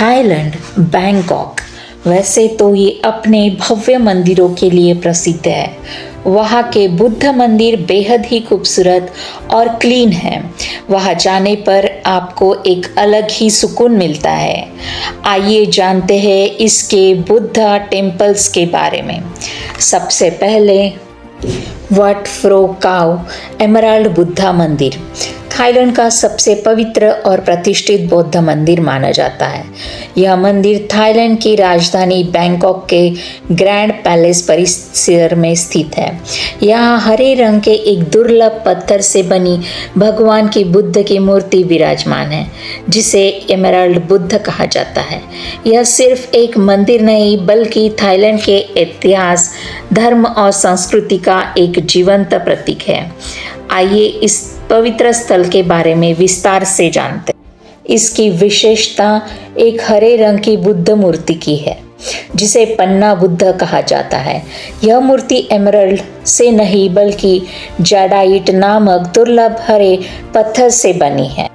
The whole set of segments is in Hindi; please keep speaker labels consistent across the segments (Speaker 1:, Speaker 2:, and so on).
Speaker 1: थाईलैंड, बैंकॉक वैसे तो ये अपने भव्य मंदिरों के लिए प्रसिद्ध है। वहाँ के बुद्ध मंदिर बेहद ही खूबसूरत और क्लीन हैं। वहाँ जाने पर आपको एक अलग ही सुकून मिलता है। आइए जानते हैं इसके बुद्धा टेम्पल्स के बारे में। सबसे पहले वाट फ्रो काव एमराल्ड बुद्धा मंदिर थाईलैंड का सबसे पवित्र और प्रतिष्ठित बौद्ध मंदिर माना जाता है। यह मंदिर थाईलैंड की राजधानी बैंकॉक के ग्रैंड पैलेस परिसर में स्थित है। यहाँ हरे रंग के एक दुर्लभ पत्थर से बनी भगवान की बुद्ध की मूर्ति विराजमान है, जिसे एमराल्ड बुद्ध कहा जाता है। यह सिर्फ एक मंदिर नहीं बल्कि थाईलैंड के इतिहास, धर्म और संस्कृति का एक जीवंत प्रतीक है। आइए इस पवित्र स्थल के बारे में विस्तार से जानते हैं। इसकी विशेषता एक हरे रंग की बुद्ध मूर्ति की है, जिसे पन्ना बुद्ध कहा जाता है। यह मूर्ति एमराल्ड से नहीं बल्कि जाडाइट नामक दुर्लभ हरे पत्थर से बनी है।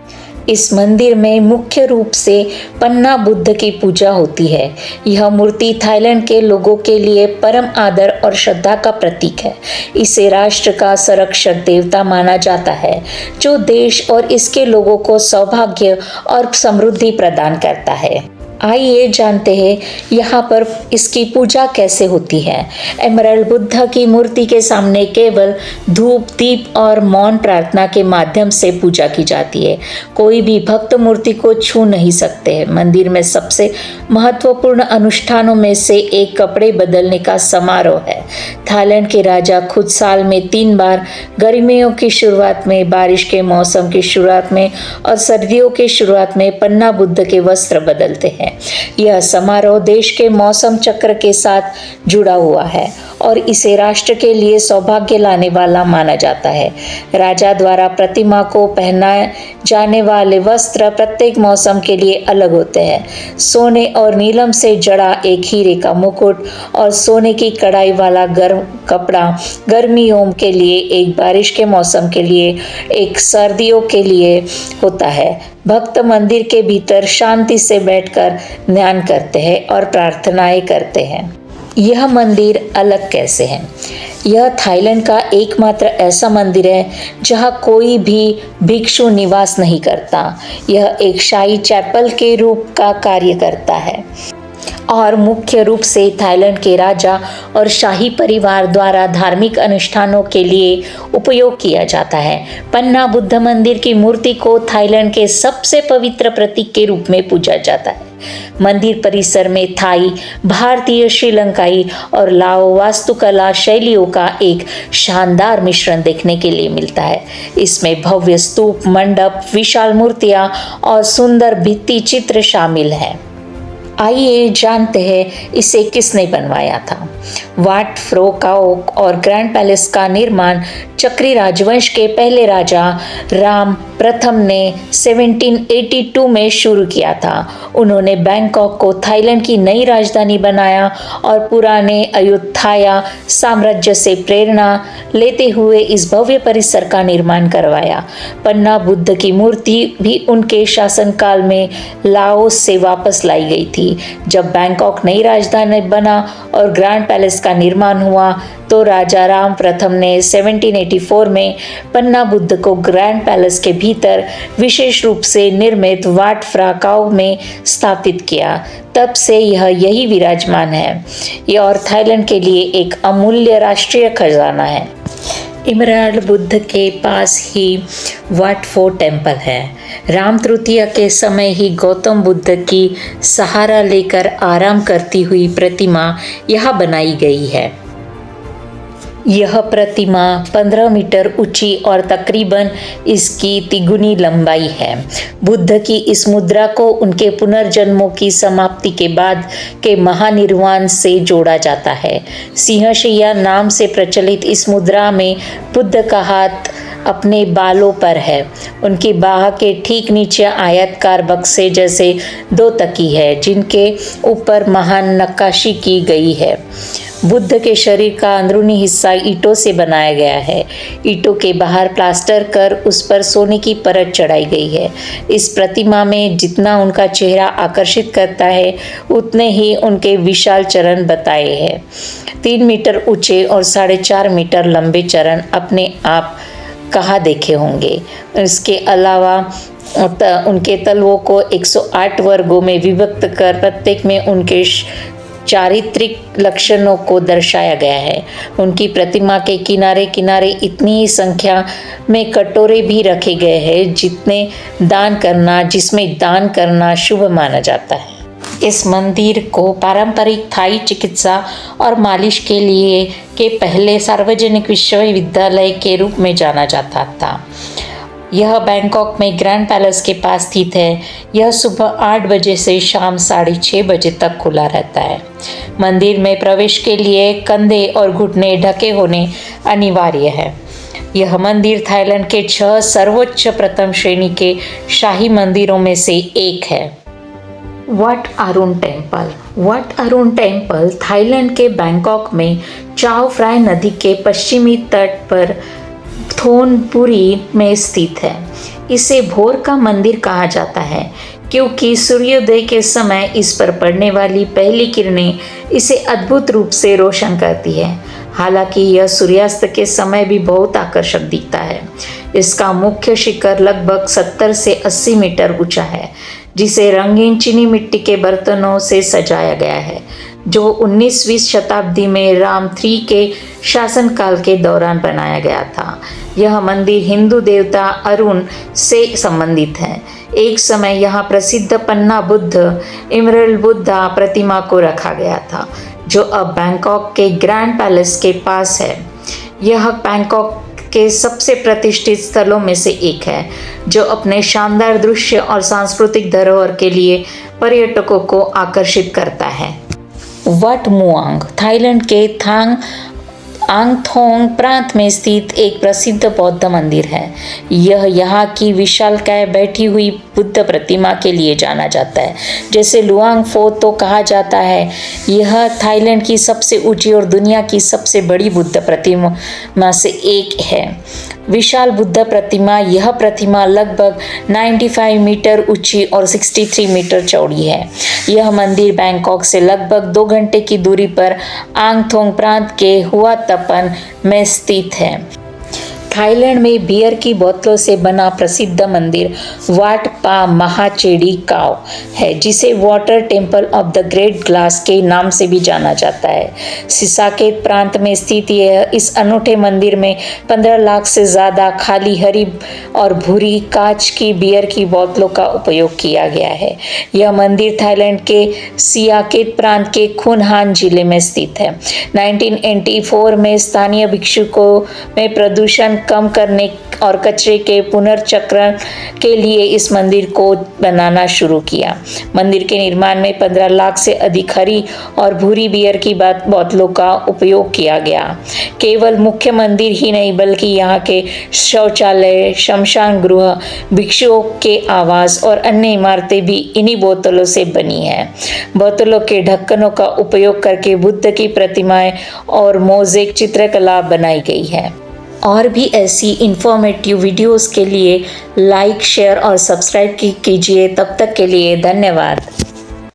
Speaker 1: इस मंदिर में मुख्य रूप से पन्ना बुद्ध की पूजा होती है। यह मूर्ति थाईलैंड के लोगों के लिए परम आदर और श्रद्धा का प्रतीक है। इसे राष्ट्र का संरक्षक देवता माना जाता है, जो देश और इसके लोगों को सौभाग्य और समृद्धि प्रदान करता है। आइए जानते हैं यहाँ पर इसकी पूजा कैसे होती है। एमराल्ड बुद्ध की मूर्ति के सामने केवल धूप, दीप और मौन प्रार्थना के माध्यम से पूजा की जाती है। कोई भी भक्त मूर्ति को छू नहीं सकते हैं। मंदिर में सबसे महत्वपूर्ण अनुष्ठानों में से एक कपड़े बदलने का समारोह है। थाईलैंड के राजा खुद साल में 3 बार, गर्मियों की शुरुआत में, बारिश के मौसम की शुरुआत में और सर्दियों की शुरुआत में पन्ना बुद्ध के वस्त्र बदलते हैं। यह समारोह देश के मौसम चक्र के साथ जुड़ा हुआ है और इसे राष्ट्र के लिए सौभाग्य लाने वाला माना जाता है। राजा द्वारा प्रतिमा को पहनाए जाने वाले वस्त्र प्रत्येक मौसम के लिए अलग होते हैं। सोने और नीलम से जड़ा एक हीरे का मुकुट और सोने की कढ़ाई वाला गर्म कपड़ा गर्मियों के लिए, एक बारिश के मौसम के लिए, एक सर्दियों के लिए होता है। भक्त मंदिर के भीतर शांति से बैठकर ध्यान करते हैं और प्रार्थनाएं करते हैं। यह मंदिर अलग कैसे है? यह थाईलैंड का एकमात्र ऐसा मंदिर है जहां कोई भी भिक्षु निवास नहीं करता। यह एक शाही चैपल के रूप का कार्य करता है और मुख्य रूप से थाईलैंड के राजा और शाही परिवार द्वारा धार्मिक अनुष्ठानों के लिए उपयोग किया जाता है। पन्ना बुद्ध मंदिर की मूर्ति को थाईलैंड के सबसे पवित्र प्रतीक के रूप में पूजा जाता है। मंदिर परिसर में थाई, भारतीय, श्रीलंकाई और लाओ वास्तुकला शैलियों का एक शानदार मिश्रण देखने के लिए मिलता है। इसमें भव्य स्तूप, मंडप, विशाल मूर्तियां और सुंदर भित्ति चित्र शामिल हैं। आइए जानते हैं इसे किसने बनवाया था। वाट फ्रो काओ और ग्रैंड पैलेस का निर्माण चक्री राजवंश के पहले राजा राम प्रथम ने 1782 में शुरू किया था। उन्होंने बैंकॉक को थाईलैंड की नई राजधानी बनाया और पुराने अयुत्थाया साम्राज्य से प्रेरणा लेते हुए इस भव्य परिसर का निर्माण करवाया। पन्ना बुद्ध की मूर्ति भी उनके शासनकाल में लाओस से वापस लाई गई थी। जब बैंकॉक नई राजधानी बना और ग्रैंड पैलेस का निर्माण हुआ तो राजा राम प्रथम ने 1784 में पन्ना बुद्ध को ग्रैंड पैलेस के भीतर विशेष रूप से निर्मित वाट फ्रा काओ में स्थापित किया। तब से यह यही विराजमान है। यह और थाईलैंड के लिए एक अमूल्य राष्ट्रीय खजाना है। एमराल्ड बुद्ध के पास ही वाट फो टेम्पल है। राम तृतीया के समय ही गौतम बुद्ध की सहारा लेकर आराम करती हुई प्रतिमा यहाँ बनाई गई है। यह प्रतिमा 15 मीटर ऊंची और तकरीबन इसकी तिगुनी लंबाई है। बुद्ध की इस मुद्रा को उनके पुनर्जन्मों की समाप्ति के बाद के महानिर्वाण से जोड़ा जाता है। सिंहशैया नाम से प्रचलित इस मुद्रा में बुद्ध का हाथ अपने बालों पर है। उनकी बाह के ठीक नीचे आयताकार बक्से जैसे 2 तकी है, जिनके ऊपर महान नक्काशी की गई है। बुद्ध के शरीर का अंदरूनी हिस्सा ईंटों से बनाया गया है। ईंटों के बाहर प्लास्टर कर उस पर सोने की परत चढ़ाई गई है। इस प्रतिमा में जितना उनका चेहरा आकर्षित करता है उतने ही उनके विशाल चरण बताए हैं। 3 मीटर ऊंचे और 4.5 मीटर लंबे चरण अपने आप कहाँ देखे होंगे। इसके अलावा उनके तलवों को 108 वर्गों में विभक्त कर प्रत्येक में उनके चारित्रिक लक्षणों को दर्शाया गया है। उनकी प्रतिमा के किनारे किनारे इतनी ही संख्या में कटोरे भी रखे गए हैं जिसमें दान करना शुभ माना जाता है। इस मंदिर को पारंपरिक थाई चिकित्सा और मालिश के लिए के पहले सार्वजनिक विश्वविद्यालय के रूप में जाना जाता था। यह बैंकॉक में ग्रैंड पैलेस के पास स्थित है। यह सुबह 8 बजे से शाम 6:30 बजे तक खुला रहता है। मंदिर में प्रवेश के लिए कंधे और घुटने ढके होने अनिवार्य है। यह मंदिर थाईलैंड के 6 सर्वोच्च प्रथम श्रेणी के शाही मंदिरों में से एक है। वट अरुण टेम्पल थाईलैंड के बैंकॉक में चाओ फ्राई नदी के पश्चिमी तट पर थोनपुरी में स्थित है। इसे भोर का मंदिर कहा जाता है क्योंकि सूर्योदय के समय इस पर पड़ने वाली पहली किरणें इसे अद्भुत रूप से रोशन करती है। हालांकि यह सूर्यास्त के समय भी बहुत आकर्षक दिखता है। इसका मुख्य शिखर लगभग 70 से 80 मीटर ऊंचा है, जिसे रंगीन चीनी मिट्टी के बर्तनों से सजाया गया है, जो 19वीं शताब्दी में राम III के शासनकाल के दौरान बनाया गया था। यह मंदिर हिंदू देवता अरुण से संबंधित है। एक समय यहाँ प्रसिद्ध पन्ना बुद्ध इमरल्ड बुद्धा प्रतिमा को रखा गया था, जो अब बैंकॉक के ग्रैंड पैलेस के पास है। यह बैंकॉक के सबसे प्रतिष्ठित स्थलों में से एक है, जो अपने शानदार दृश्य और सांस्कृतिक धरोहर के लिए पर्यटकों को आकर्षित करता है। वट मुआंग थाईलैंड के आंगथोंग प्रांत में स्थित एक प्रसिद्ध बौद्ध मंदिर है। यह यहाँ की विशालकाय बैठी हुई बुद्ध प्रतिमा के लिए जाना जाता है। जैसे लुआंग फो तो कहा जाता है, यह थाईलैंड की सबसे ऊंची और दुनिया की सबसे बड़ी बुद्ध प्रतिमा से एक है। विशाल बुद्ध प्रतिमा यह प्रतिमा लगभग 95 मीटर ऊंची और 63 मीटर चौड़ी है। यह मंदिर बैंकॉक से लगभग 2 घंटे की दूरी पर आंगथोंग प्रांत के हुआ तपन में स्थित है। थाईलैंड में बियर की बोतलों से बना प्रसिद्ध मंदिर वाट पा महाचेडी काव है, जिसे water temple of the great glass के नाम से भी जाना जाता है। सिसाकेत प्रांत में स्थित यह इस अनूठे मंदिर में 15 लाख से ज़्यादा खाली हरी और भूरी कांच की बियर की बोतलों का उपयोग किया गया है। यह मंदिर थाईलैंड के सियाकेत प्रांत के खुनहान जिले में स्थित है। 1984 में स्थानीय भिक्षुकों में प्रदूषण कम करने और कचरे के पुनर्चक्रण के लिए इस मंदिर को बनाना शुरू किया। मंदिर के निर्माण में 15 लाख से अधिक हरी और भूरी बियर की बोतलों का उपयोग किया गया। केवल मुख्य मंदिर ही नहीं बल्कि यहाँ के शौचालय, शमशान गृह, भिक्षुओं के आवास और अन्य इमारतें भी इन्हीं बोतलों से बनी हैं। बोतलों के ढक्कनों का उपयोग करके बुद्ध की प्रतिमाएं और मोज़ेक चित्रकला बनाई गई है। और भी ऐसी इंफॉर्मेटिव वीडियोस के लिए लाइक, शेयर और सब्सक्राइब कीजिए। तब तक के लिए धन्यवाद।